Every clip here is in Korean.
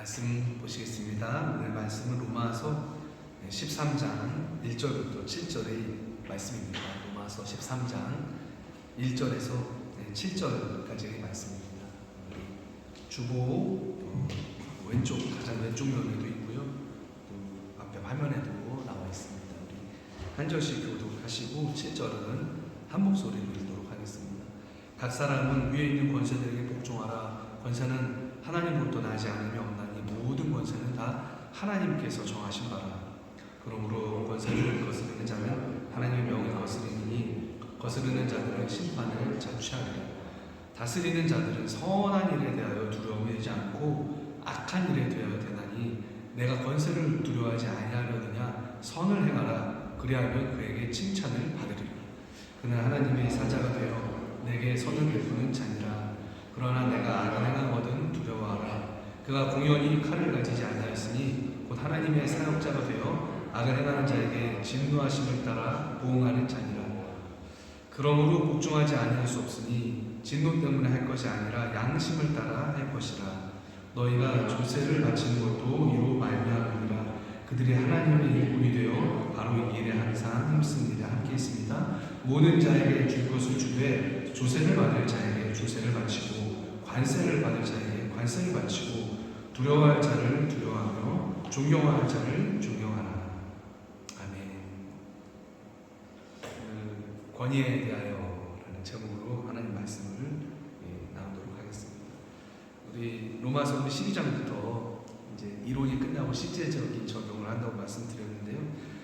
말씀 보시겠습니다. 오늘 말씀은 로마서 13장 1절부터 7절의 말씀입니다. 로마서 13장 1절에서 7절까지의 말씀입니다. 주보 왼쪽 가장 왼쪽 면에도 있고요. 또 앞에 화면에도 나와 있습니다. 우리 한 절씩 교독하시고 7절은 한 목소리로 읽도록 하겠습니다. 각 사람은 위에 있는 권세들에게 복종하라. 권세는 하나님으로부터 나지 않으며 없나니 모든 권세는 다 하나님께서 정하신 바라. 그러므로 권세를 거스르는 자는 하나님의 명을 거스르니 거스르는 자들은 심판을 자취하리라. 다스리는 자들은 선한 일에 대하여 두려움이 되지 않고 악한 일에 대하여 되나니 내가 권세를 두려워하지 아니하려느냐. 선을 행하라. 그리하면 그에게 칭찬을 받으리라. 그는 하나님의 사자가 되어 내게 선을 베푸는 자니라. 그러나 내가 악을 행하거든 두려워하라. 그가 공연히 칼을 가지지 아니하였으니 곧 하나님의 사역자가 되어 악을 행하는 자에게 진노하심을 따라 보응하는 자니라. 그러므로 복종하지 아니할 수 없으니 진노 때문에 할 것이 아니라 양심을 따라 할 것이라. 너희가 조세를 바치는 것도 이로 말미암으리라. 그들이 하나님의 일꾼이 되어 바로 이 일에 항상 힘쓰는 일에 함께 있습니다. 모든 자에게 줄 것을 주되 조세를 받을 자에게 조세를 바치고 관세를 받을 자에게 관세를 바치고 두려워할 자를 두려워하며 존경할 자를 존경하라. 아멘. 권위에 대하여라는 제목으로 하나님 말씀을 나누도록 하겠습니다. 우리 로마서 12장부터 이제 이론이 끝나고 실제적인 적용을 한다고 말씀드렸는데요.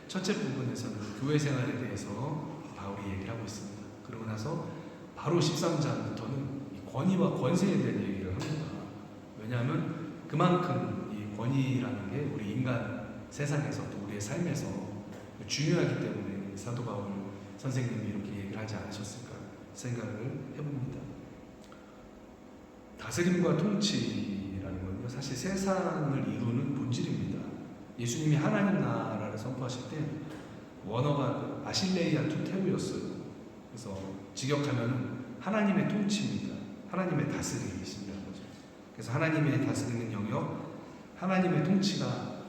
첫째 부분에서는 교회 생활에 대해서 바울이 얘기를 하고 있습니다. 그러고 나서 바로 13장부터는 권위와 권세에 대한 얘기를 합니다. 왜냐하면 그만큼 이 권위라는 게 우리 인간 세상에서 또 우리의 삶에서 중요하기 때문에 사도 바울 선생님이 이렇게 얘기를 하지 않으셨을까 생각을 해봅니다. 다스림과 통치라는 건요, 사실 세상을 이루는 본질입니다. 예수님이 하나님 나라를 선포하실 때 원어가 아실레이아 투테우였어요. 그래서 직역하면 하나님의 통치입니다. 하나님의 다스림이십니다. 그래서 하나님의 다스리는 영역, 하나님의 통치가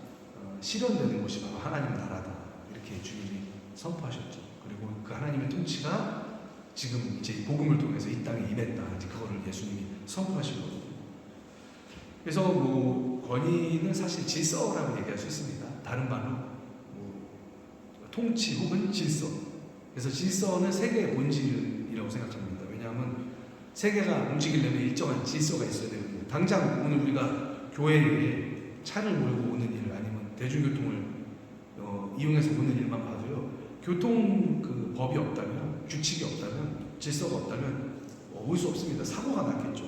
실현되는 곳이 바로 하나님 나라다. 이렇게 주님이 선포하셨죠. 그리고 그 하나님의 통치가 지금 이제 복음을 통해서 이 땅에 임했다. 이제 그거를 예수님이 선포하신 거거든요. 그래서 권위는 사실 질서라고 얘기할 수 있습니다. 다른 말로 통치 혹은 질서. 그래서 질서는 세계의 본질이라고 생각합니다. 왜냐하면 세계가 움직이려면 일정한 질서가 있어야 되거든요. 당장 오늘 우리가 교회에 차를 몰고 오는 일 아니면 대중교통을 이용해서 오는 일만 봐도요. 교통 그 법이 없다면, 규칙이 없다면, 질서가 없다면 올 수 없습니다. 사고가 났겠죠.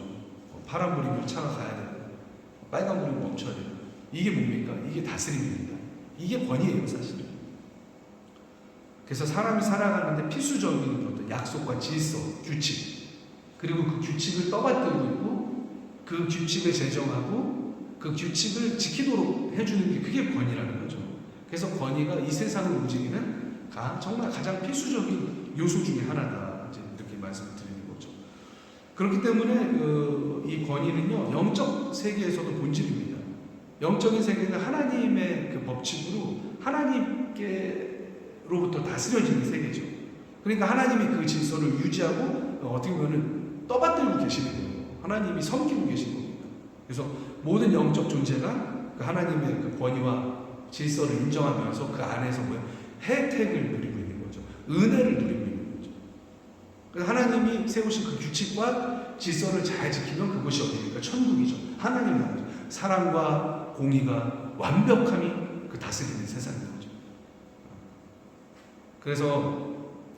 파란 불이면 차가 가야 되고 빨간 불이면 멈춰야 되고. 이게 뭡니까? 이게 다스림입니다. 이게 권위예요, 사실은. 그래서 사람이 살아가는데 필수적인 어떤 약속과 질서, 규칙, 그리고 그 규칙을 떠받들고 있고 그 규칙을 제정하고 그 규칙을 지키도록 해주는 게 그게 권위라는 거죠. 그래서 권위가 이 세상을 움직이는 정말 가장 필수적인 요소 중에 하나다. 이렇게 말씀을 드리는 거죠. 그렇기 때문에 이 권위는요, 영적 세계에서도 본질입니다. 영적인 세계는 하나님의 그 법칙으로 하나님께로부터 다스려지는 세계죠. 그러니까 하나님이 그 질서를 유지하고 어떻게 보면 떠받들고 계시는 거예요. 하나님이 섬기고 계신 겁니다. 그래서 모든 영적 존재가 그 하나님의 그 권위와 질서를 인정하면서 그 안에서 혜택을 누리고 있는 거죠. 은혜를 누리고 있는 거죠. 그래서 하나님이 세우신 그 규칙과 질서를 잘 지키면 그것이 어디입니까? 천국이죠. 하나님 나라죠. 사랑과 공의가 완벽함이 그 다스리는 세상인 거죠. 그래서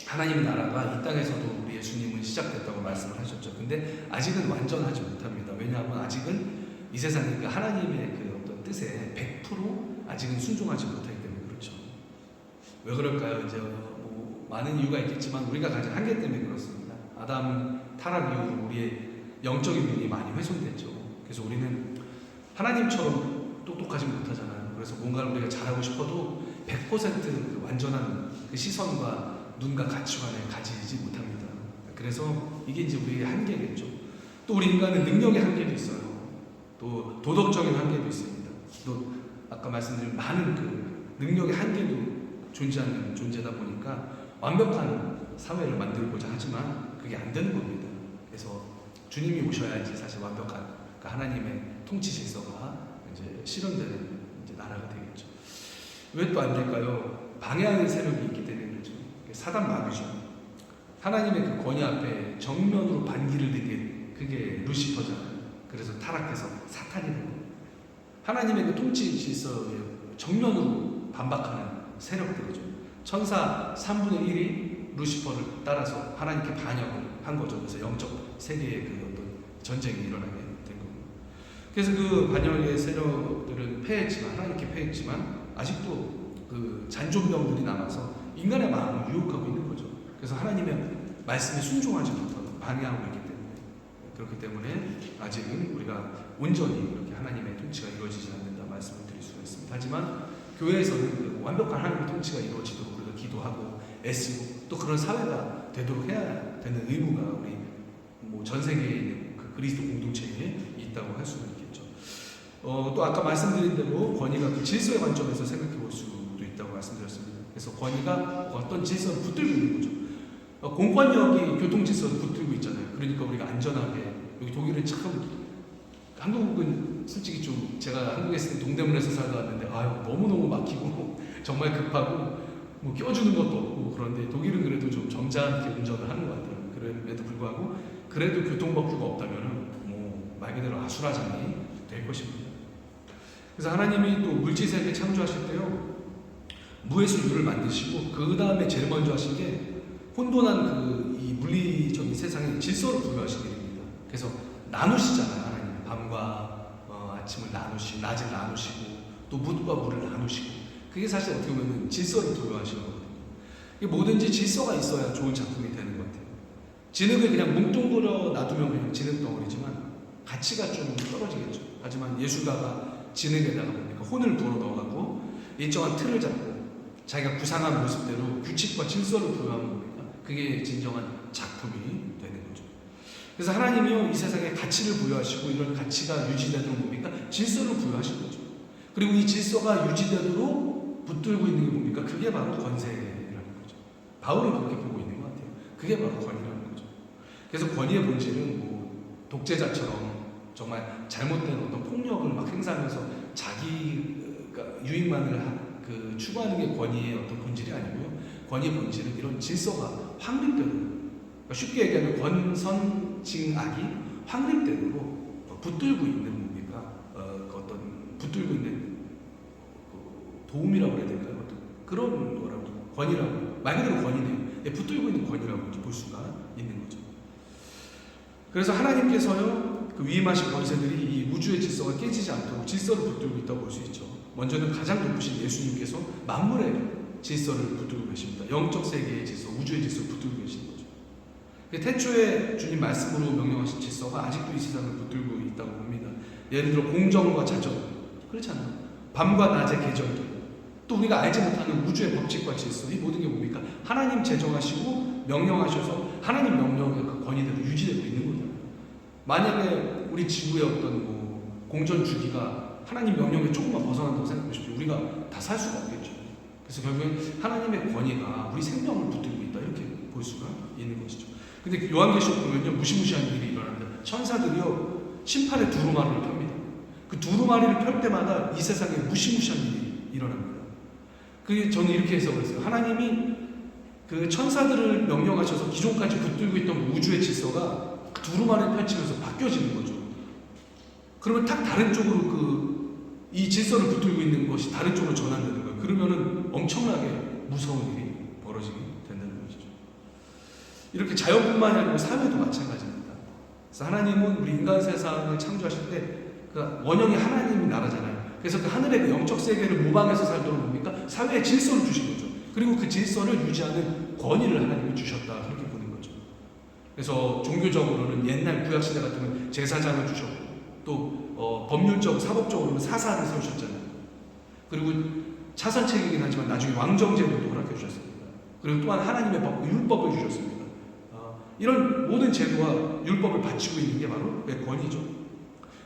하나님 나라가 이 땅에서도 우리 예수님은 시작됐다고 말씀을 하셨죠. 근데 아직은 완전하지 못합니다. 왜냐하면 아직은 이 세상에 그 하나님의 그 어떤 뜻에 100% 아직은 순종하지 못하기 때문에 그렇죠. 왜 그럴까요? 이제 많은 이유가 있겠지만 우리가 가진 한계 때문에 그렇습니다. 아담 타락 이후로 우리의 영적인 눈이 많이 훼손됐죠. 그래서 우리는 하나님처럼 똑똑하지 못하잖아요. 그래서 뭔가를 우리가 잘하고 싶어도 100% 완전한 그 시선과 눈과 가치관을 가지지 못합니다. 그래서 이게 이제 우리의 한계겠죠. 또 우리 인간은 능력의 한계도 있어요. 또 도덕적인 한계도 있습니다. 또 아까 말씀드린 많은 그 능력의 한계도 존재하는 존재다 보니까 완벽한 사회를 만들고자 하지만 그게 안 되는 겁니다. 그래서 주님이 오셔야지 사실 완벽한 그 하나님의 통치 질서가 이제 실현되는 이제 나라가 되겠죠. 왜 또 안 될까요? 방해하는 세력이 있기 때문에 그렇죠. 사단 마귀죠. 하나님의 그 권위 앞에 정면으로 반기를 든 게 그게 루시퍼잖아요. 그래서 타락해서 사탄이 된 거예요. 하나님의 그 통치 질서에 정면으로 반박하는 세력들이죠. 천사 3분의 1이 루시퍼를 따라서 하나님께 반역을 한 거죠. 그래서 영적 세계의 그 어떤 전쟁이 일어나게 된 겁니다. 그래서 그 반역의 세력들은 패했지만, 하나님께 패했지만 아직도 그 잔존병들이 남아서 인간의 마음을 유혹하고 있는 거죠. 그래서 하나님의 말씀에 순종하지 못하고 방해하고 있기 때문에, 그렇기 때문에 아직은 우리가 온전히 그렇게 하나님의 통치가 이루어지지 않는다 말씀을 드릴 수가 있습니다. 하지만 교회에서는 완벽한 하나님의 통치가 이루어지도록 우리가 기도하고 애쓰고 또 그런 사회가 되도록 해야 되는 의무가 우리 뭐 전 세계에 있는 그 그리스도 공동체에 있다고 할 수는 있겠죠. 또 아까 말씀드린 대로 권위가 그 질서의 관점에서 생각해 볼 수도 있다고 말씀드렸습니다. 그래서 권위가 어떤 질서를 붙들고 있는 거죠. 공권력이 교통 질서를 붙들고 있잖아요. 그러니까 우리가 안전하게, 여기 독일은 참, 한국은 솔직히 좀 제가 한국에 있을 때 동대문에서 살다 왔는데 너무너무 막히고 정말 급하고 뭐 껴주는 것도 없고, 그런데 독일은 그래도 좀 점잖게 운전을 하는 것 같아요. 그럼에도 불구하고 그래도 교통법규가 없다면 뭐 말 그대로 아수라장이 될 것입니다. 그래서 하나님이 또 물질세계 창조하실 때요, 무에서 유를 만드시고 그 다음에 제일 먼저 하신 게 혼돈한 이 물리적인 세상에 질서를 부여하신 일입니다. 그래서 나누시잖아요. 하나님 밤과 아침을 나누시고 낮을 나누시고 또 물과 물을 나누시고, 그게 사실 어떻게 보면 질서를 부여하시는 거거든요. 이게 뭐든지 질서가 있어야 좋은 작품이 되는 것 같아요. 진흙을 그냥 뭉뚱그려 놔두면 그냥 진흙 덩어리지만 가치가 좀 떨어지겠죠. 하지만 예술가가 진흙에다가 보니까 혼을 불어 넣어갖고 일정한 틀을 잡고 자기가 구상한 모습대로 규칙과 질서를 부여하는 겁니다. 그게 진정한 작품이 되는 거죠. 그래서 하나님이요, 이 세상에 가치를 부여하시고 이런 가치가 유지되도록 뭡니까? 질서를 부여하신 거죠. 그리고 이 질서가 유지되도록 붙들고 있는 게 뭡니까? 그게 바로 권세라는 거죠. 바울은 그렇게 보고 있는 것 같아요. 그게 바로 권위라는 거죠. 그래서 권위의 본질은 뭐 독재자처럼 정말 잘못된 어떤 폭력을 막 행사하면서 자기가 유익만을 추구하는 게 권위의 어떤 본질이 아니고요. 권위의 본질은 이런 질서가 확립되도록, 그러니까 쉽게 얘기하면 권선징악이 확립되도록 붙들고 있는 뭡니까? 어떤 붙들고 있는 도움이라고 해야 될까요? 어떤 그런 거라고, 권위라고, 말 그대로 권위네요. 붙들고 있는 권위라고 볼 수가 있는 거죠. 그래서 하나님께서요, 그 위임하신 권세들이 이 우주의 질서가 깨지지 않도록 질서를 붙들고 있다고 볼 수 있죠. 먼저는 가장 높으신 예수님께서 만물의 질서를 붙들고 계십니다. 영적 세계의 질서, 우주의 질서를 붙들고 계신 거죠. 태초에 주님 말씀으로 명령하신 질서가 아직도 이 세상을 붙들고 있다고 봅니다. 예를 들어 공정과 자정, 그렇잖아요. 밤과 낮의 계절들, 또 우리가 알지 못하는 우주의 법칙과 질서, 이 모든 게 뭡니까? 하나님 제정하시고 명령하셔서 하나님 명령의 그 권위대로 유지되고 있는 거예요. 만약에 우리 지구의 어떤 뭐 공전 주기가 하나님 명령에 조금만 벗어난다고 생각해 보십시오. 우리가 다 살 수가 없겠죠. 그래서 결국엔 하나님의 권위가 우리 생명을 붙들고 있다, 이렇게 볼 수가 있는 것이죠. 근데 요한계시록 보면요, 무시무시한 일이 일어납니다. 천사들이요, 심판의 두루마리를 펴니다. 그 두루마리를 펼 때마다 이 세상에 무시무시한 일이 일어납니다. 그게 저는 이렇게 해석을 했어요. 하나님이 그 천사들을 명령하셔서 기존까지 붙들고 있던 우주의 질서가 그 두루마리를 펼치면서 바뀌어지는 거죠. 그러면 딱 다른 쪽으로 이 질서를 붙들고 있는 것이 다른 쪽으로 전환되는 거예요. 그러면은 엄청나게 무서운 일이 벌어지게 된다는 것이죠. 이렇게 자연뿐만이 아니고 사회도 마찬가지입니다. 그래서 하나님은 우리 인간 세상을 창조하실 때 그 원형이 하나님의 나라잖아요. 그래서 그 하늘의 그 영적 세계를 모방해서 살도록 뭡니까? 사회의 질서를 주신 거죠. 그리고 그 질서를 유지하는 권위를 하나님이 주셨다, 그렇게 보는 거죠. 그래서 종교적으로는 옛날 구약시대 같으면 제사장을 주셨고, 또 법률적, 사법적으로는 사사를 세우셨잖아요. 그리고 차선책이긴 하지만 나중에 왕정제도도 허락해 주셨습니다. 그리고 또한 하나님의 법, 율법을 주셨습니다. 이런 모든 제도와 율법을 바치고 있는 게 바로 권위죠.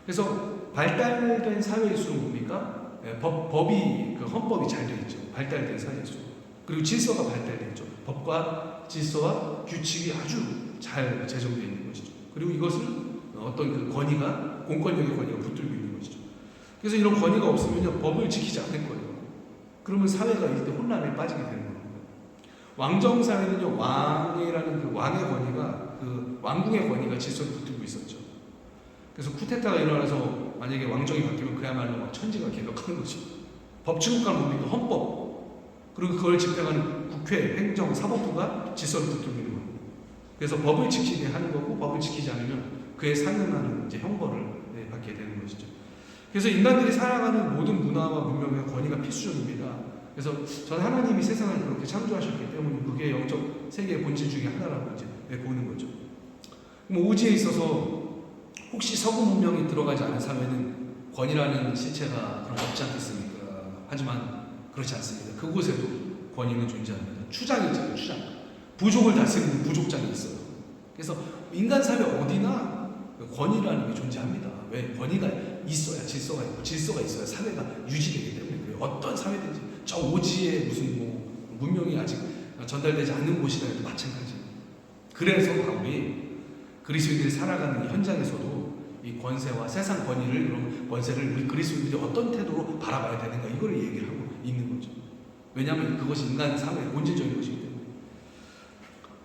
그래서 발달된 사회일수록 뭡니까? 법이 그 헌법이 잘 되어 있죠. 발달된 사회일수록. 그리고 질서가 발달되어 있죠. 법과 질서와 규칙이 아주 잘 제정되어 있는 것이죠. 그리고 이것을 어떤 그 권위가 공권력의 권위가 붙들고 있는 것이죠. 그래서 이런 권위가 없으면 법을 지키지 않을 거예요. 그러면 사회가 이때 혼란에 빠지게 되는 겁니다. 왕정 사회는요, 왕이라는 그 왕의 권위가 그 왕궁의 권위가 질서를 붙들고 있었죠. 그래서 쿠데타가 일어나서 만약에 왕정이 바뀌면 그야말로 막 천지가 개벽하는 거죠. 법치국가 뭡니까? 헌법. 그리고 그걸 집행하는 국회, 행정, 사법부가 질서를 붙들고 있는 겁니다. 그래서 법을 지키게 하는 거고, 법을 지키지 않으면 그에 상응하는 이제 형벌을 받게 되는 것이죠. 그래서 인간들이 살아가는 모든 문화와 문명의 권위가 필수적입니다. 그래서 저는 하나님이 세상을 그렇게 창조하셨기 때문에 그게 영적 세계의 본질 중에 하나라고 이제 보는 거죠. 뭐 우주에 있어서 혹시 서구 문명이 들어가지 않은 사회는 권위라는 실체가 그런 없지 않겠습니까? 하지만 그렇지 않습니다. 그곳에도 권위는 존재합니다. 추장이 있잖아요. 추장. 부족을 다스리는 부족장이 있어요. 그래서 인간 사회 어디나 권위라는 게 존재합니다. 왜? 권위가 있어야 질서가 있고 질서가 있어야 사회가 유지되기 때문에 그래요. 어떤 사회든지 저 오지에 무슨 뭐 문명이 아직 전달되지 않는 곳이라도 마찬가지입니다. 그래서 바울이 그리스도인들이 살아가는 이 현장에서도 이 권세와 세상 권위를, 그런 권세를 우리 그리스도인들이 어떤 태도로 바라봐야 되는가, 이걸 얘기를 하고 있는 거죠. 왜냐하면 그것이 인간 사회의 본질적인 것이기 때문에.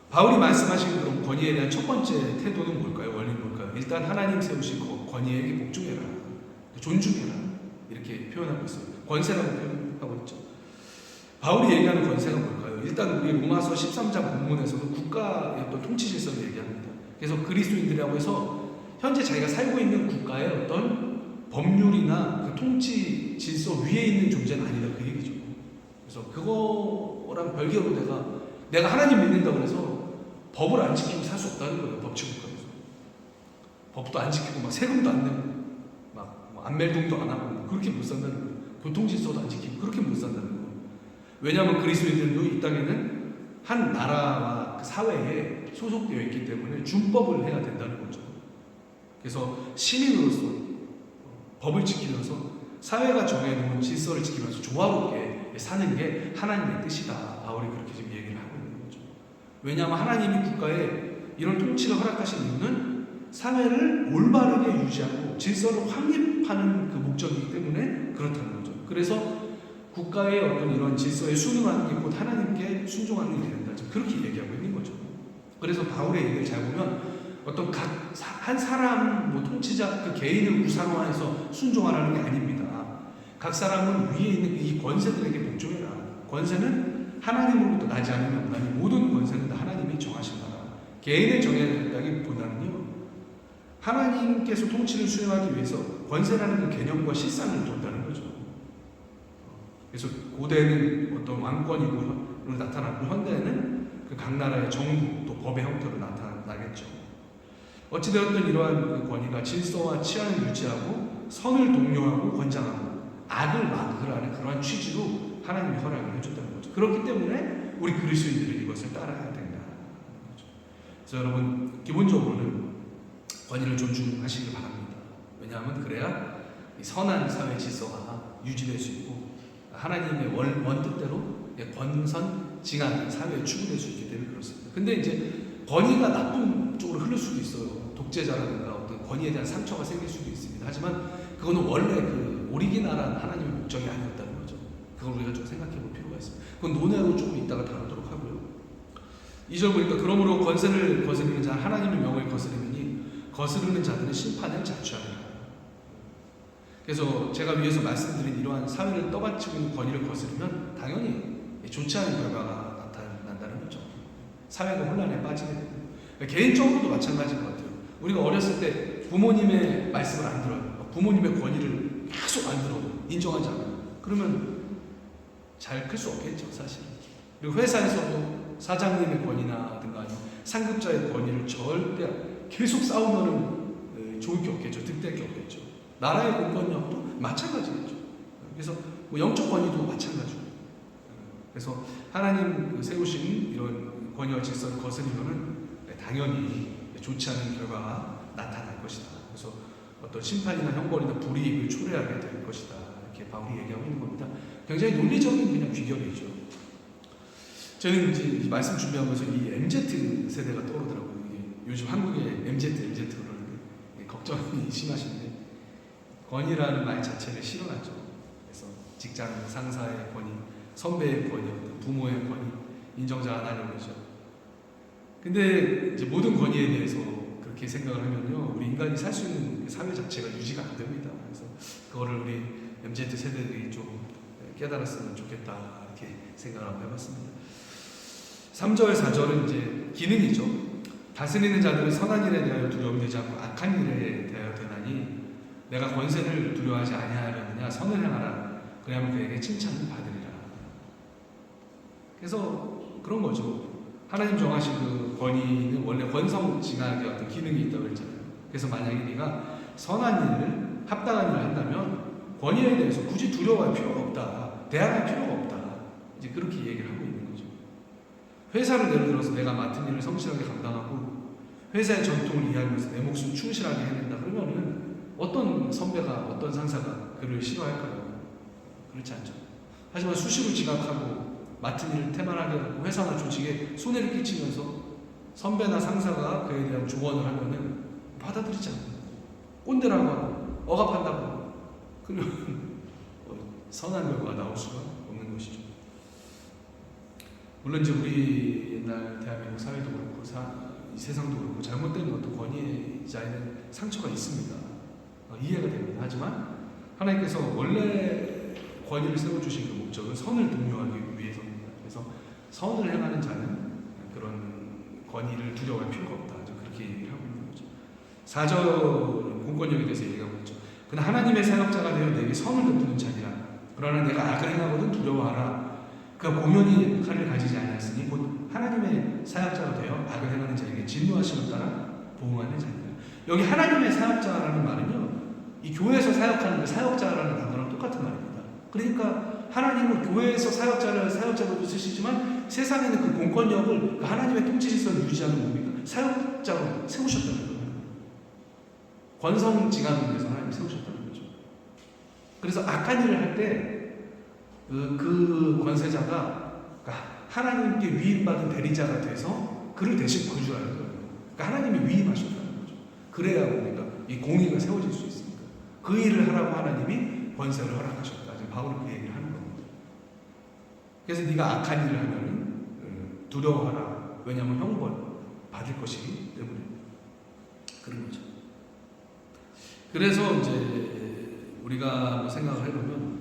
바울이 말씀하신 그런 권위에 대한 첫 번째 태도는 뭘까요? 원리는 뭘까요? 일단 하나님 세우신 권위에게 복종해라, 존중해라, 이렇게 표현하고 있어요. 권세라고 표현하고 있죠. 바울이 얘기하는 권세가 뭘까요? 일단 우리 로마서 13장 본문에서는 국가의 어떤 통치 질서를 얘기합니다. 그래서 그리스도인들이라고 해서 현재 자기가 살고 있는 국가의 어떤 법률이나 그 통치 질서 위에 있는 존재는 아니다, 그 얘기죠. 그래서 그거랑 별개로 내가 하나님 믿는다고 해서 법을 안 지키고 살 수 없다는 거예요. 법치국가에서 법도 안 지키고 막 세금도 안 내고 막 안멜동도 안 하고 그렇게 못 산다는 거예요. 교통질서도 안 지키고 그렇게 못 산다는 거예요. 왜냐하면 그리스도인들도 이 땅에는 한 나라와 그 사회에 소속되어 있기 때문에 준법을 해야 된다는 거죠. 그래서 시민으로서 법을 지키면서 사회가 정해놓은 질서를 지키면서 조화롭게 사는 게 하나님의 뜻이다. 바울이 그렇게 지금 얘기를 하고 있는 거죠. 왜냐하면 하나님이 국가에 이런 통치를 허락하신 이유는 사회를 올바르게 유지하고 질서를 확립하는 그 목적이기 때문에 그렇다는 거죠. 그래서 국가의 어떤 이런 질서에 순응하는 게 곧 하나님께 순종하는 일이 된다. 그렇게 얘기하고 있는 거죠. 그래서 바울의 얘기를 잘 보면 어떤 한 사람, 뭐 통치자, 그 개인을 우상화해서 순종하라는 게 아닙니다. 각 사람은 위에 있는 이 권세들에게 복종해라. 권세는 하나님으로부터 나지 않으면 나니 모든 권세는 다 하나님이 정하신 거라. 개인을 정해야 된다기보다는요, 하나님께서 통치를 수행하기 위해서 권세라는 그 개념과 실상을 뒀다는 거죠. 그래서 고대는 어떤 왕권이고 나타나고 현대에는 그 각 나라의 정부 또 법의 형태로 나타나겠죠. 어찌되었든 이러한 그 권위가 질서와 치안을 유지하고 선을 독려하고 권장하고 악을 막으라는 그러한 취지로 하나님이 허락을 해줬다는 거죠. 그렇기 때문에 우리 그리스도인들이 이것을 따라야 된다. 그래서 여러분, 기본적으로는 권위를 존중하시길 바랍니다. 왜냐하면 그래야 이 선한 사회 질서가 유지될 수 있고 하나님의 원뜻대로 권선징악 사회에 추구될 수 있기 때문에 그렇습니다. 근데 이제 권위가 나쁜 쪽으로 흐를 수도 있어요. 독재자라든가 어떤 권위에 대한 상처가 생길 수도 있습니다. 하지만 그거는 원래 그 오리지널한 하나님의 목적이 아니었다는 거죠. 그걸 우리가 좀 생각해 볼 필요가 있습니다. 그건 논외로 조금 이따가 다루도록 하고요. 2절 보니까 그러므로 권세를 거스르는 자 하나님의 명을 거스르니 거스르는 자들은 심판을 자초하리라. 그래서 제가 위에서 말씀드린 이러한 사회를 떠받치고 있는 권위를 거스르면 당연히 좋지 않은 결과가 나타난다는 거죠. 사회가 혼란에 빠지게 되고, 개인적으로도 마찬가지인 것 같아요. 우리가 어렸을 때 부모님의 말씀을 안 들어요. 부모님의 권위를 계속 안 들어요. 인정하지 않아요. 그러면 잘 클 수 없겠죠, 사실. 그리고 회사에서도 사장님의 권위나든가 아니면 상급자의 권위를 절대 계속 싸우면은 좋을 게 없겠죠. 득될 게 없겠죠. 나라의 공권력도 마찬가지겠죠. 그래서 뭐 영적 권위도 마찬가지고. 그래서 하나님 세우신 이런 권위와 질서를 거스르면은 당연히 좋지 않은 결과가 나타날 것이다. 그래서 어떤 심판이나 형벌이나 불이익을 초래하게 될 것이다. 이렇게 바울이 얘기하고 있는 겁니다. 굉장히 논리적인 그냥 귀결이죠. 저는 이제 이 말씀 준비하면서 이 MZ 세대가 떠오르더라고요. 이게 요즘 한국의 MZ를 그러는데 걱정이 심하신데 권위라는 말 자체를 싫어하죠. 그래서 직장 상사의 권위, 선배의 권위, 부모의 권위 인정잘 안 하려고 그러죠. 근데 이제 모든 권위에 대해서 그렇게 생각을 하면요, 우리 인간이 살 수 있는 그 사회 자체가 유지가 안 됩니다. 그래서 그거를 우리 MZ 세대들이 좀 깨달았으면 좋겠다 이렇게 생각을 한번 해봤습니다. 3절, 4절은 이제 기능이죠. 다스리는 자들은 선한 일에 대하여 두려움되지 않고 악한 일에 대하여 되나니 내가 권세를 두려워하지 아니하려느냐 선을 행하라 그래야만 그에게 칭찬을 받으리라. 그래서 그런 거죠. 하나님 정하신 그 권위는 원래 권성징악의 어떤 기능이 있다고 했잖아요. 그래서 만약에 네가 선한 일을 합당한 일을 한다면 권위에 대해서 굳이 두려워할 필요가 없다. 대항할 필요가 없다. 이제 그렇게 얘기를 하고 있는 거죠. 회사를 예를 들어서 내가 맡은 일을 성실하게 감당하고 회사의 전통을 이해하면서 내 몫을 충실하게 해낸다. 그러면은 어떤 선배가 어떤 상사가 그를 싫어할까요? 그렇지 않죠. 하지만 수시로 지각하고 맡은 일을 태만하게 하고 회사나 조직에 손해를 끼치면서 선배나 상사가 그에 대한 조언을 하면은 받아들이지 않고 꼰대라고 하고 억압한다고 하고 그러면 선한 결과가 나올 수가 없는 것이죠. 물론 이제 우리 옛날 대한민국 사회도 그렇고 이 세상도 그렇고 잘못된 어떤 권위자에는 상처가 있습니다. 이해가 됩니다. 하지만 하나님께서 원래 권위를 세워주신 그 목적은 선을 독려하기 위해서입니다. 그래서 선을 행하는 자는 그런 권위를 두려워할 필요가 없다. 그렇게 얘기를 하고 있는 거죠. 4절 공권력에 대해서 얘기하고 있죠. 그러나 하나님의 사역자가 되어 내게 선을 베푸는 자니라. 그러나 내가 악을 행하거든 두려워하라. 그가 공연히 칼을 가지지 않았으니 곧 하나님의 사역자가 되어 악을 행하는 자에게 진노하심을 따라 보응하는 자니라. 여기 하나님의 사역자라는 말은요, 이 교회에서 사역하는 그 사역자라는 단어랑 똑같은 말입니다. 그러니까 하나님은 교회에서 사역자로도 쓰시지만 세상에는 그 공권력을 그 하나님의 통치 질서를 유지하는 뭡니까? 사역자로 세우셨다는 거예요. 권성징악을 위해서 하나님이 세우셨다는 거죠. 그래서 악한 일을 할 때 그 권세자가 하나님께 위임받은 대리자가 돼서 그를 대신 거주하는 거예요. 그러니까 하나님이 위임하셨다는 거죠. 그래야 우리가 이 공의가 세워질 수 있습니다. 그 일을 하라고 하나님이 권세를 허락하셨다. 지금 바울은 그 얘기를 하는 겁니다. 그래서 네가 악한 일을 하면 두려워하라. 왜냐하면 형벌 받을 것이기 때문에 그런 거죠. 그래서 이제 우리가 뭐 생각을 해보면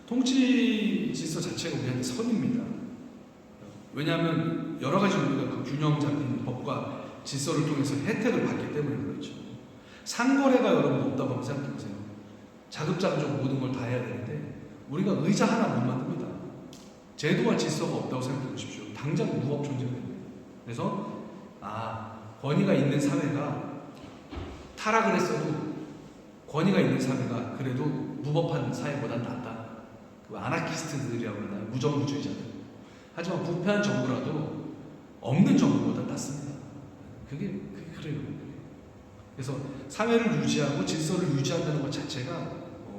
통치 질서 자체가 우리한테 선입니다. 왜냐하면 여러 가지 우리가 그 균형 잡힌 법과 질서를 통해서 혜택을 받기 때문에 그렇죠. 상거래가 여러분 없다고 한번 생각해보세요. 자급자족적으로 모든 걸 다 해야 되는데 우리가 의자 하나 못 만듭니다. 제도와 질서가 없다고 생각해 보십시오. 당장 무법 존재가 됩니다. 그래서 권위가 있는 사회가 타락을 했어도 권위가 있는 사회가 그래도 무법한 사회보다 낫다. 그 아나키스트들이라고 그러나요? 무정부주의자들. 하지만 부패한 정부라도 없는 정부보다 낫습니다. 그게 그래요. 그래서 사회를 유지하고 질서를 유지한다는 것 자체가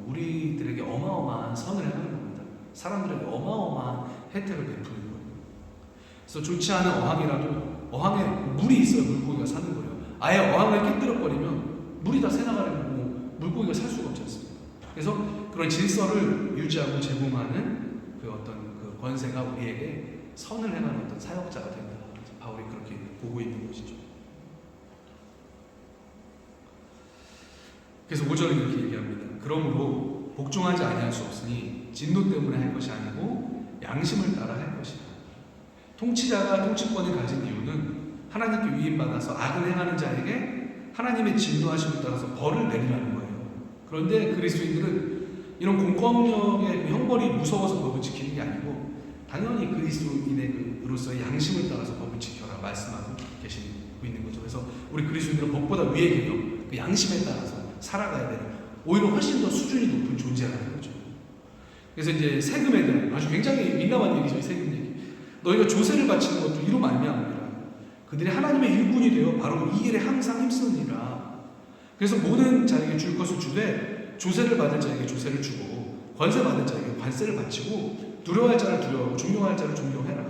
우리들에게 어마어마한 선을 행하는 겁니다. 사람들에게 어마어마한 혜택을 베푸는 거예요. 그래서 좋지 않은 어항이라도 어항에 물이 있어야 물고기가 사는 거예요. 아예 어항을 깨뜨려버리면 물이 다 새나가는 물고기가 살 수가 없지 않습니까? 그래서 그런 질서를 유지하고 제공하는 그 어떤 그 권세가 우리에게 선을 행하는 어떤 사역자가 된다. 바울이 그렇게 보고 있는 것이죠. 그래서 5절은 이렇게 얘기합니다. 그러므로 복종하지 아니할 수 없으니 진노 때문에 할 것이 아니고 양심을 따라 할 것이다. 통치자가 통치권을 가진 이유는 하나님께 위임받아서 악을 행하는 자에게 하나님의 진노하심을 따라서 벌을 내리라는 거예요. 그런데 그리스도인들은 이런 공권력의 형벌이 무서워서 법을 지키는 게 아니고 당연히 그리스도인으로서의 양심을 따라서 법을 지켜라 말씀하고 계시고 있는 거죠. 그래서 우리 그리스도인들은 법보다 위의 개념, 그 양심에 따라서 살아가야 되는 오히려 훨씬 더 수준이 높은 존재라는 거죠. 그래서 이제 세금에 대한 아주 굉장히 민감한 얘기죠. 세금 얘기. 너희가 조세를 바치는 것도 이로 말미암으리라. 그들이 하나님의 일꾼이 되어 바로 이 일에 항상 힘쓰느니라. 그래서 모든 자에게 줄 것을 주되 조세를 받을 자에게 조세를 주고 권세 받을 자에게 관세를 바치고 두려워할 자를 두려워하고 존경할 자를 존경해라.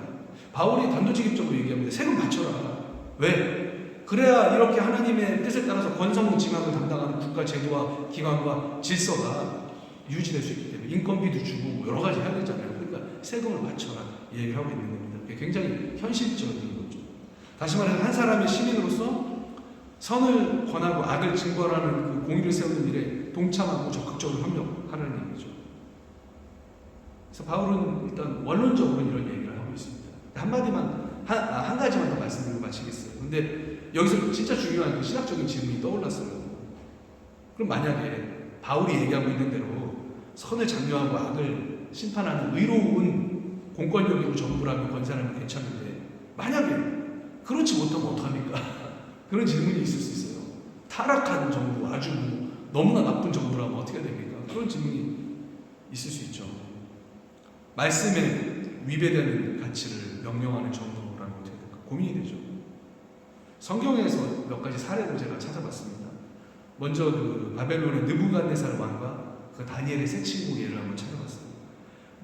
바울이 단도직입적으로 얘기합니다. 세금 바쳐라. 왜? 그래야 이렇게 하나님의 뜻에 따라서 권성징악을 담당하는 국가 제도와 기관과 질서가 유지될 수 있기 때문에 인건비도 주고 여러 가지 해야 되잖아요. 그러니까 세금을 바쳐라 얘기를 하고 있는 겁니다. 굉장히 현실적인 거죠. 다시 말해서 한 사람의 시민으로서 선을 권하고 악을 증거하는 그 공의를 세우는 일에 동참하고 적극적으로 협력하라는 얘기죠. 그래서 바울은 일단 원론적으로 이런 얘기를 하고 있습니다. 한 가지만 더 말씀드리고 마치겠어요. 근데 여기서 진짜 중요한 그 신학적인 질문이 떠올랐어요. 그럼 만약에 바울이 얘기하고 있는 대로 선을 장려하고 악을 심판하는 의로운 공권력이고 정부라면 권세라면 괜찮은데 만약에 그렇지 못하면 어떡합니까? 그런 질문이 있을 수 있어요. 타락한 정부, 아주 너무나 나쁜 정부라면 어떻게 됩니까? 그런 질문이 있을 수 있죠. 말씀에 위배되는 가치를 명령하는 정부라면 어떻게 될까? 고민이 되죠. 성경에서 몇 가지 사례를 제가 찾아봤습니다. 먼저 그 바벨론의 느부갓네살 왕과 그 다니엘의 세 친구 예를 한번 찾아봤어요.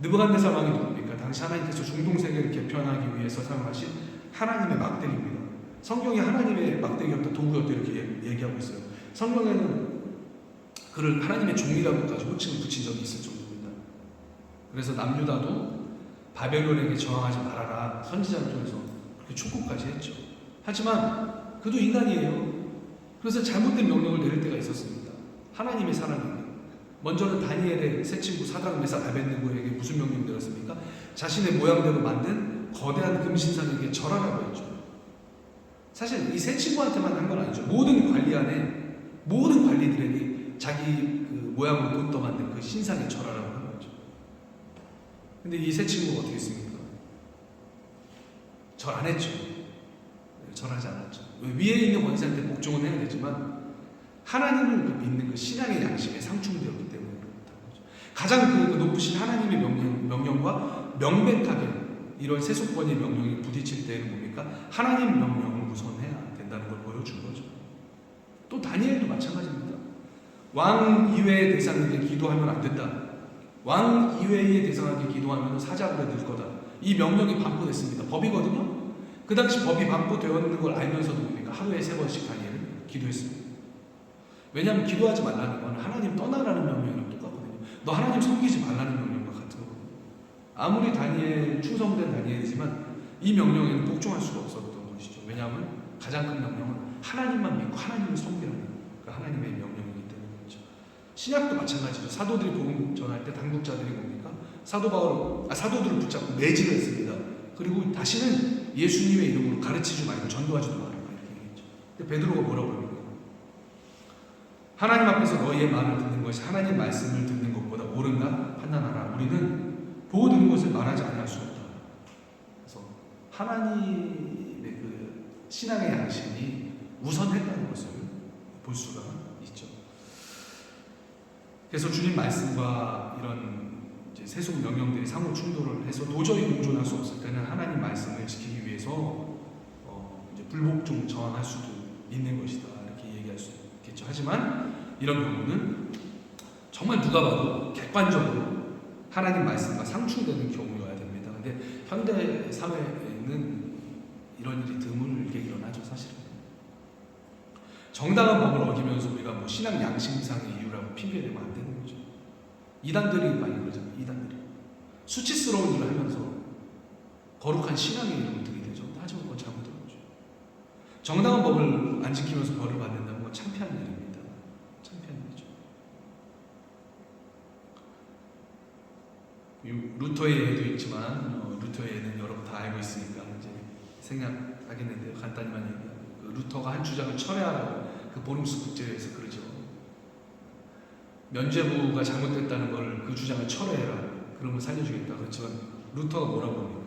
느부갓네살 왕이 누굽니까? 당시 하나님께서 중동 세계를 개편하기 위해서 사용하신 하나님의 막대기입니다. 성경이 하나님의 막대기였다, 도구였다 이렇게 얘기하고 있어요. 성경에는 그를 하나님의 종이라고까지 호칭을 붙인 적이 있을 정도입니다. 그래서 남유다도 바벨론에게 저항하지 말아라 선지자를 통해서 그렇게 촉구까지 했죠. 하지만 그도 인간이에요. 그래서 잘못된 명령을 내릴 때가 있었습니다. 하나님의 사람입니다. 먼저는 다니엘의 새 친구 사드락 메삭 아벳느고에게 무슨 명령 내렸습니까? 자신의 모양대로 만든 거대한 금신상에게 절하라고 했죠. 사실 이 세 친구한테만 한 건 아니죠. 모든 관리들에게 자기 그 모양으로 본떠 만든 그 신상에 절하라고 한 거죠. 근데 이 세 친구가 어떻게 했습니까? 절 안 했죠. 절하지 않았죠. 위에 있는 권세한테 복종은 해야 되지만 하나님을 믿는 그 신앙의 양심에 상충되었기 때문에 그렇다는 거죠. 가장 그 높으신 하나님의 명령과 명백하게 이런 세속권의 명령이 부딪힐 때에는 뭡니까? 하나님 명령을 우선해야 된다는 걸 보여준 거죠. 또 다니엘도 마찬가지입니다. 왕 이외의 대상에게 기도하면 안 된다. 왕 이외의 대상에게 기도하면 사자굴에 늘 거다. 이 명령이 반포됐습니다. 법이거든요. 그 당시 법이 반포되었는 걸 알면서도 뭡니까? 하루에 3번씩 다니엘은 기도했습니다. 왜냐하면 기도하지 말라는 건 하나님 떠나라는 명령이랑 똑같거든요. 너 하나님 섬기지 말라는 명령과 같은 거거든요. 아무리 충성된 다니엘이지만 이 명령에는 복종할 수가 없었던 것이죠. 왜냐하면 가장 큰 명령은 하나님만 믿고 하나님을 섬기라는 그 하나님의 명령이기 때문이죠. 신약도 마찬가지죠. 사도들이 복음 전할 때 당국자들이 뭡니까? 사도들을 붙잡고 매질을 했습니다. 그리고 다시는 예수님의 이름으로 가르치지 말고 전도하지도 말아라 이렇게 얘기했죠. 근데 베드로가 뭐라고 합니까? 하나님 앞에서 너희의 말을 듣는 것이 하나님 말씀을 듣는 것보다 옳은가 판단하라. 우리는 보고 듣는 것을 말하지 않을 수 없다. 그래서 하나님의 그 신앙의 양심이 우선했다는 것을 볼 수가 있죠. 그래서 주님 말씀과 이런 이제 세속 명령들이 상호 충돌을 해서 도저히 공존할 수 없을 때는 하나님 말씀을 지키기 위해서 이제 불복종 저항할 수도 있는 것이다 이렇게 얘기할 수 있겠죠. 하지만 이런 경우는 정말 누가 봐도 객관적으로 하나님 말씀과 상충되는 경우여야 됩니다. 근데 현대 사회에는 이런 일이 드물게 일어나죠, 사실은. 정당한 법을 어기면서 우리가 뭐 신앙 양심상의 이유라고 핑계대면 안 되는 거죠. 이단들이 많이 그러잖아요. 이단들이 수치스러운 일을 하면서 거룩한 신앙의 이름을 들이대죠. 하지만 그건 잘못된 거죠. 정당한 법을 안 지키면서 벌을 받는다는 건 창피한 일입니다. 창피한 일이죠. 루터의 예도 있지만 루터의 예는 여러분 다 알고 있으니까 이제 생략하겠는데요. 간단히만 얘기하면 루터가 한 주장을 철회하라고 그 보름스 국제회에서 그러죠. 면죄부가 잘못됐다는 걸 그 주장을 철회해라. 그러면 살려주겠다. 그렇지만 루터가 뭐라고 합니까?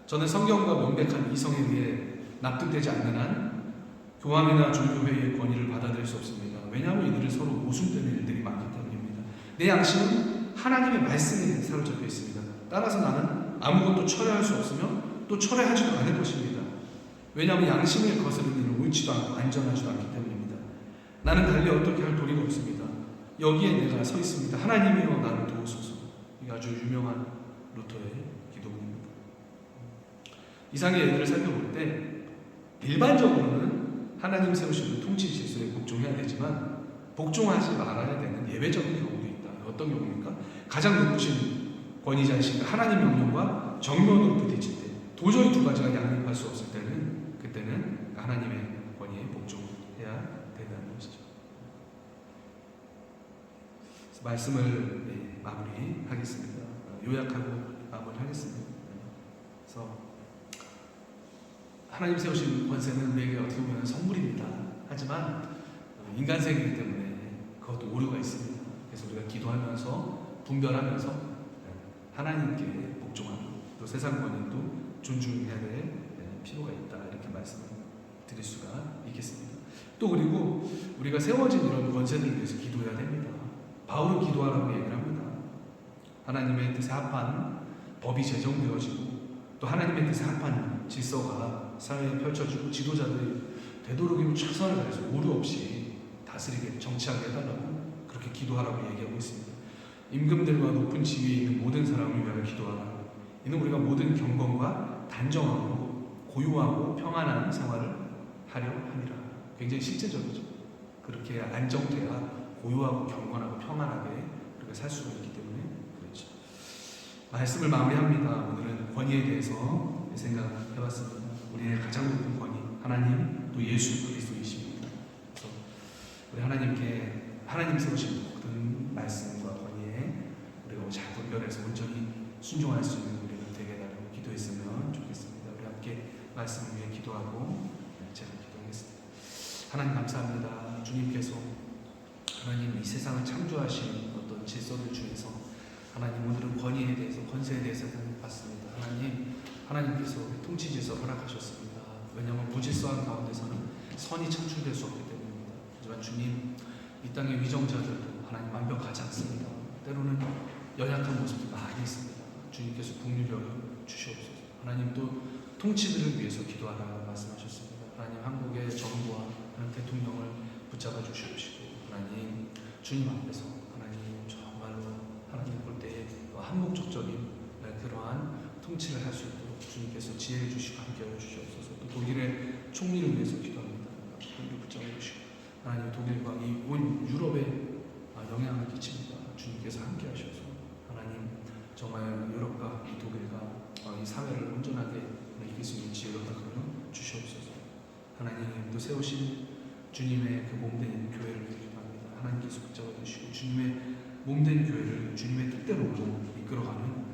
저는 성경과 명백한 이성에 의해 납득되지 않는 한 교황이나 종교회의의 권위를 받아들일 수 없습니다. 왜냐하면 이들은 서로 모순되는 일들이 많기 때문입니다. 내 양심은 하나님의 말씀에 사로잡혀 있습니다. 따라서 나는 아무것도 철회할 수 없으며 또 철회하지도 않을 것입니다. 왜냐하면 양심을 거스르는 일은 옳지도 않고 안전하지도 않기 때문입니다. 나는 달리 어떻게 할 도리가 없습니다. 여기에 내가 서 있습니다. 하나님이여 나를 도우소서. 이게 아주 유명한 루터의 기도문입니다. 이상의 예들을 살펴볼 때 일반적으로는 하나님 세우신 통치 질서에 복종해야 되지만 복종하지 말아야 되는 예외적인 경우도 있다. 어떤 경우입니까? 가장 높으신 권위자이신 하나님 명령과 정면으로 부딪힐 때 도저히 두 가지가 양립할 수 없을 때는 그때는 하나님의 권위에 복종해야 된다는 것이죠. 말씀을 마무리하겠습니다. 요약하고 마무리하겠습니다. 그래서 하나님 세우신 권세는 우리에게 어떻게 보면 선물입니다. 하지만 인간생이기 때문에 그것도 오류가 있습니다. 그래서 우리가 기도하면서 분별하면서 하나님께 복종하고 또 세상 권위도 존중해야 될 필요가 있다. 이렇게 말씀을 드릴 수가 있겠습니다. 또 그리고 우리가 세워진 이런 권세들을 위해서 기도해야 됩니다. 바울은 기도하라고 얘기를 합니다. 하나님의 뜻에 합한 법이 제정되어지고 또 하나님의 뜻에 합한 질서가 사회에 펼쳐지고 지도자들이 되도록이면 최선을 다해서 오류 없이 다스리게 정치하게 해달라고 그렇게 기도하라고 얘기하고 있습니다. 임금들과 높은 지위에 있는 모든 사람을 위하여 기도하라. 이는 우리가 모든 경건과 단정하고 고요하고 평안한 생활을 하려 함이라. 굉장히 실제적이죠. 그렇게 안정돼야 고요하고 경건하고 평안하게 우리가 살 수가 있기 때문에 그렇죠. 말씀을 마무리합니다. 오늘은 권위에 대해서 생각해봤습니다. 우리의 가장 높은 권위, 하나님 또 예수 그리스도이십니다. 그래서 우리 하나님께 하나님 세우신 모든 말씀과 권위에 우리가 잘 분별해서 온전히 순종할 수 있는 우리가 되게 달라고 기도했으면 좋겠습니다. 우리 함께 말씀을 위해 기도하고 제가 기도하겠습니다. 하나님 감사합니다. 주님께서 하나님 이 세상을 창조하신 어떤 질서를 주에서 하나님 오늘은 권위에 대해서 권세에 대해서 봤습니다. 하나님께서 통치 질서를 허락하셨습니다. 왜냐하면 무질서한 가운데서는 선이 창출될 수 없기 때문입니다. 하지만 주님 이 땅의 위정자들도 하나님 완벽하지 않습니다. 때로는 연약한 모습도 많이 있습니다. 주님께서 긍휼히 주시옵소서. 하나님 또 통치들을 위해서 기도하라 말씀하셨습니다. 하나님 한국의 정부와 대통령을 붙잡아 주시옵시고 하나님 주님 앞에서 하나님 정말로 하나님 볼 때에 한목적적인 그러한 통치를 할 수 있도록 주님께서 지혜를 주시고 함께하여 주시옵소서. 또 독일의 총리를 위해서 기도합니다. 독일을 붙잡아 주시고 하나님 독일과 이 온 유럽에 영향을 끼칩니다. 주님께서 함께하셔서 하나님 정말 유럽과 이 독일과 이 사회를 온전하게 이길 수 있는 지혜를 허락하여 주시옵소서. 하나님 또 세우신 주님의 그 몸된 교회를 기도합니다. 하나님께서 붙잡아 주시고 주님의 몸된 교회를 주님의 뜻대로 이끌어가는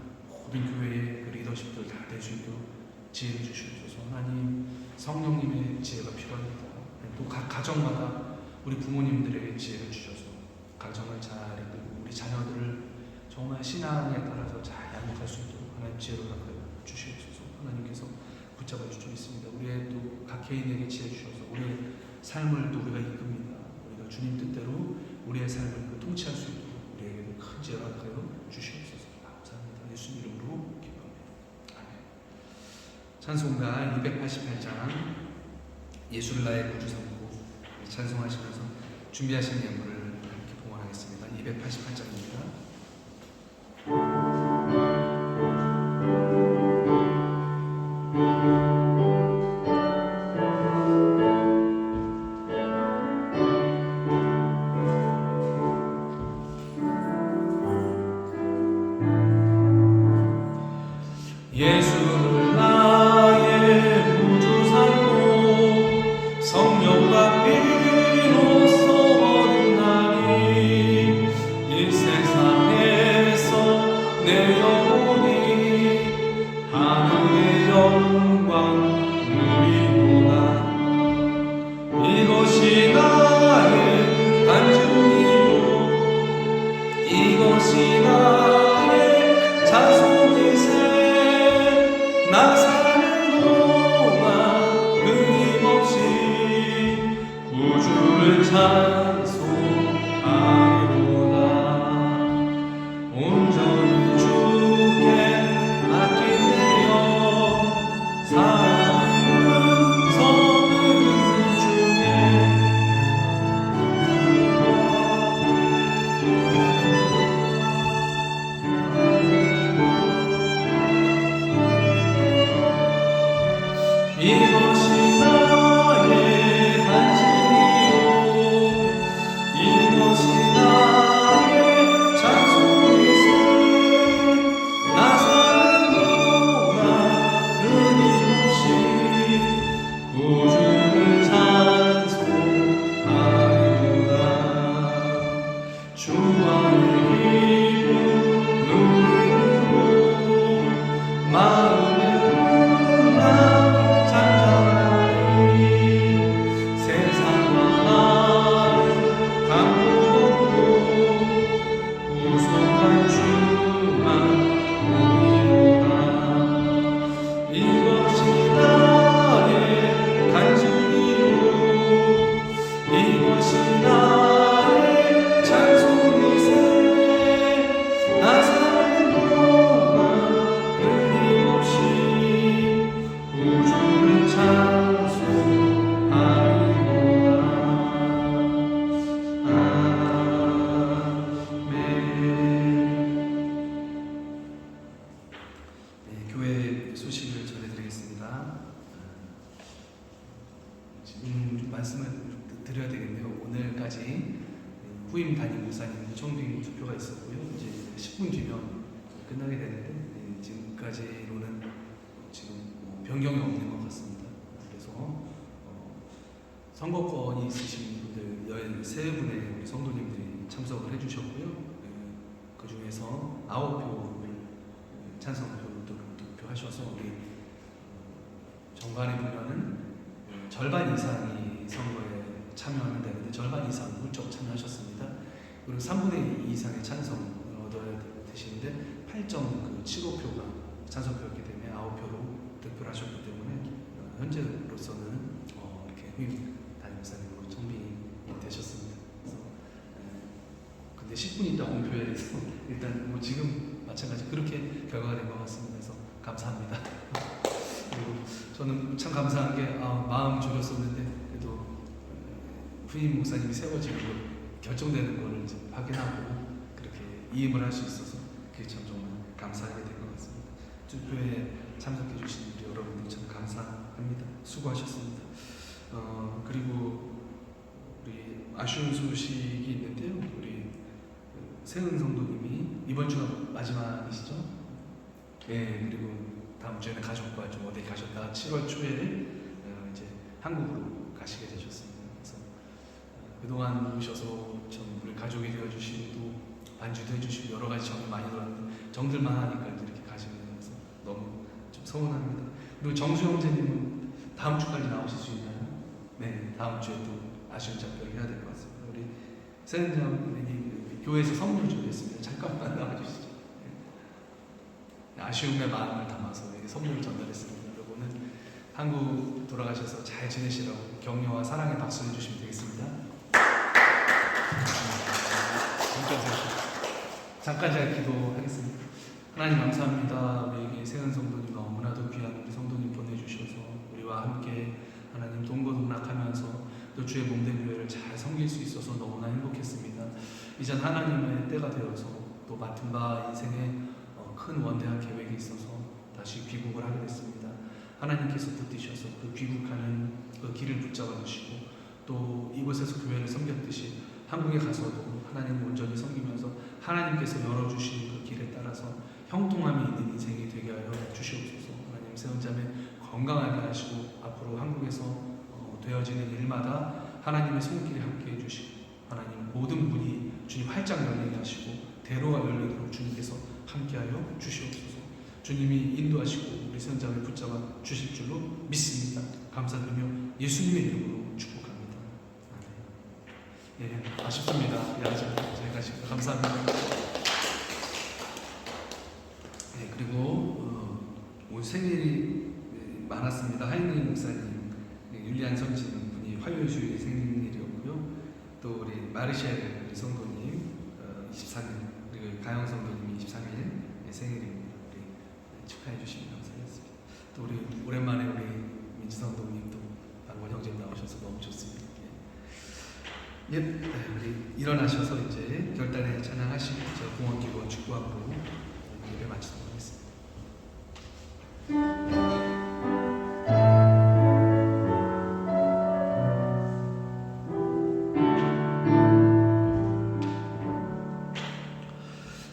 모든 교회의 그 리더십들 다 될 수 있도록 지혜를 주시옵소서. 하나님 성령님의 지혜가 필요합니다. 또 각 가정마다 우리 부모님들에게 지혜를 주셔서 가정을 잘 이끌고 우리 자녀들을 정말 신앙에 따라서 잘 양육할 수 있도록 하나님 지혜를 허락하여 주시옵소서. 하나님께서 붙잡아 주시겠습니다. 우리의 또 각 개인에게 지혜 주셔서 우리의 삶을 또 우리가 이끕니다. 우리가 주님 뜻대로 우리의 삶을 통치할 수 있도록 우리에게도 큰 지혜를 허락하여 주시옵소서. 감사합니다. 예수 이름으로 기도합니다. 아멘. 찬송가 288장 예수를 나의 구주 삼고 찬송하시면서 준비하신 예물을 이렇게 봉헌하겠습니다. 288장입니다. 예수를 나의 구주 삼고 성령과 비로소 얻은 날이 일생 끝나게 되는데 지금까지로는 지금 뭐 변경이 없는 것 같습니다. 그래서 선거권이 있으신 분들 13분의 우리 성도님들이 참석을 해주셨고요. 그 중에서 9표를 찬성표를 득표하셔서 우리 정관에 보면은 절반 이상이 선거에 참여하면 되는데 절반 이상 훌쩍 참여하셨습니다. 그리고 3분의 2 이상의 찬성을 얻어야 되시는데 8.75표가 찬성표였기 때문에 9표로 득표를 하셨기 때문에 현재로서는 이렇게 후임 담임목사님으로 청빙이 되셨습니다. 그래서 근데 10분 있다 공표에서 일단 뭐 지금 마찬가지 그렇게 결과가 된 것 같습니다. 그래서 감사합니다. 그리고 저는 참 감사한 게 마음 졸였었는데 그래도 후임 목사님이 세워지고 결정되는 거를 이제 확인하고 그렇게 이임을 할 수 있어서 그게 참 정말 감사하게 된 것 같습니다. 투표에 참석해 주신 우리 여러분들 참 감사합니다. 수고하셨습니다. 그리고 우리 아쉬운 소식이 있는데요. 우리 세은 성도님이 이번 주가 마지막이시죠? 네. 그리고 다음 주에는 가족과 좀 어디 가셨다가 7월 초에 이제 한국으로 가시게 되셨습니다. 그래서 그동안 오셔서 좀 우리 가족이 되어주시고 또 반주도 해주시고 여러 가지 정이 많이 들었는데 정들만 하니까 이렇게 가시게 되면서 너무 좀 서운합니다. 그리고 정수 형제님은 다음 주까지 나오실 수 있나요? 네, 다음 주에 또 아쉬운 작별을 해야 될 것 같습니다. 우리 세은장님이 교회에서 선물 준비했습니다. 잠깐만 나와주시죠. 네. 아쉬움의 마음을 담아서 선물을 전달했습니다. 여러분은 한국 돌아가셔서 잘 지내시라고 격려와 사랑의 박수 해주시면 되겠습니다. 잠깐 제가 기도하겠습니다. 하나님 감사합니다. 우리에게 세은 성도님 너무나도 귀한 우리 성도님 보내주셔서 우리와 함께 하나님 동고동락하면서 또 주의 몸된 교회를 잘 섬길 수 있어서 너무나 행복했습니다. 이젠 하나님의 때가 되어서 또 맡은 바 인생에 큰 원대한 계획이 있어서 다시 귀국을 하게 됐습니다. 하나님께서 붙드셔서 그 귀국하는 그 길을 붙잡아 주시고 또 이곳에서 교회를 섬겼듯이 한국에 가서도 하나님을 온전히 섬기면서 하나님께서 열어주신 그 길에 따라서 형통함이 있는 인생이 되게 하여 주시옵소서. 하나님 세운자매 건강하게 하시고 앞으로 한국에서 되어지는 일마다 하나님의 손길에 함께 해주시고 하나님 모든 문이 주님 활짝 열리게 하시고 대로가 열리도록 주님께서 함께하여 주시옵소서. 주님이 인도하시고 우리 세운자매 붙잡아 주실 줄로 믿습니다. 감사드리며 예수님의 이름으로 축복합니다. 예, 아쉽습니다. 예, 저희가 지금 감사합니다. 예, 그리고 오늘 생일이 많았습니다. 하이니 목사님, 율리안 성진 분이 화요일 주일 생일이었고요. 또 우리 마르시엘 우리 성도님 23일, 그리고 가영 성도님이 23일 생일입니다. 우리 축하해 주시면 감사하겠습니다. 또 우리 오랜만에 우리 민지 성도님도 방원 형제 나오셔서 너무 좋습니다. 예, 우리 일어나셔서 이제 결단에 찬양하시고 저 공원기고 축구함으로 예배 마치도록 하겠습니다.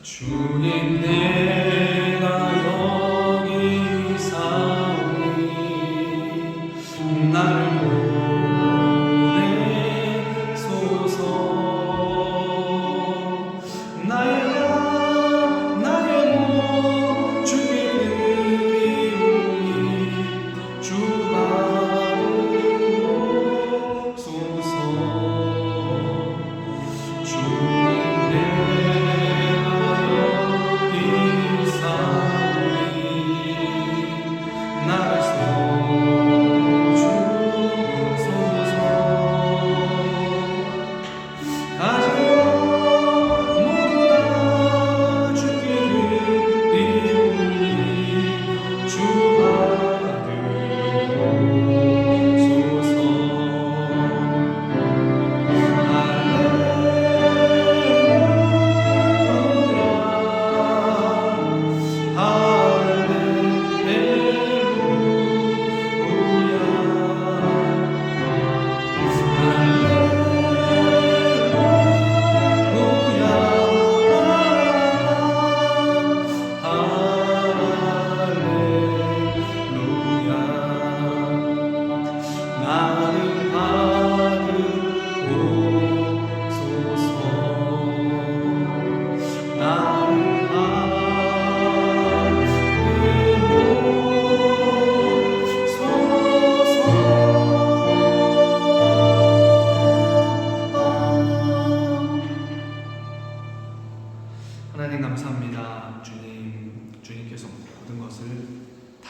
주님 내가 여기 사오니 나를 주님 내가 여기 사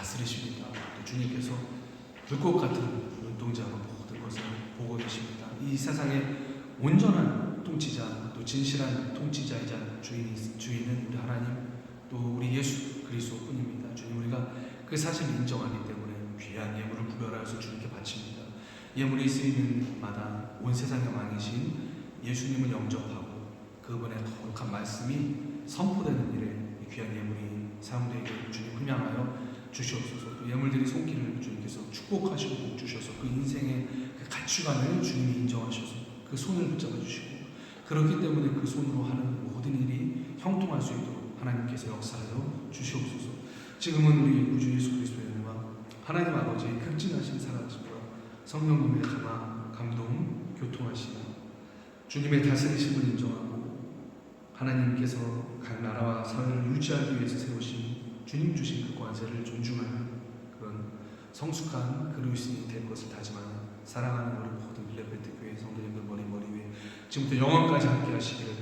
다스리십니다. 또 주님께서 불꽃 같은 눈동자로 모든 것을 보고 계십니다. 이 세상의 온전한 통치자, 또 진실한 통치자이자 주인은 우리 하나님, 또 우리 예수 그리스도뿐입니다. 주님, 우리가 그 사실을 인정하기 때문에 귀한 예물을 구별하여서 주님께 바칩니다. 예물이 쓰이는 마다 온 세상의 왕이신 예수님을 영접하고 그분의 거룩한 말씀이 선포되는 일에 귀한 예물이 사람들에게 주님 훈양하여 주시옵소서. 그 예물들이 손길을 주님께서 축복하시고 복 주셔서 그 인생의 그 가치관을 주님이 인정하셔서 그 손을 붙잡아 주시고, 그렇기 때문에 그 손으로 하는 모든 일이 형통할 수 있도록 하나님께서 역사하여 주시옵소서. 지금은 우리 구주 예수 그리스도의 은혜와 하나님 아버지의 극진하신 사랑하심과 성령님의 감화, 감동, 교통하시나 주님의 다스리심을 인정하고 하나님께서 각 나라와 사회를 유지하기 위해서 세우신 주님 주신 그 권세를 존중하는 그런 성숙한 그리스도인이 될 것을 다짐하는 사랑하는 우리 모든 빌레베트 교회 성도님들 머리 위에 지금부터 영원까지 함께 하시기를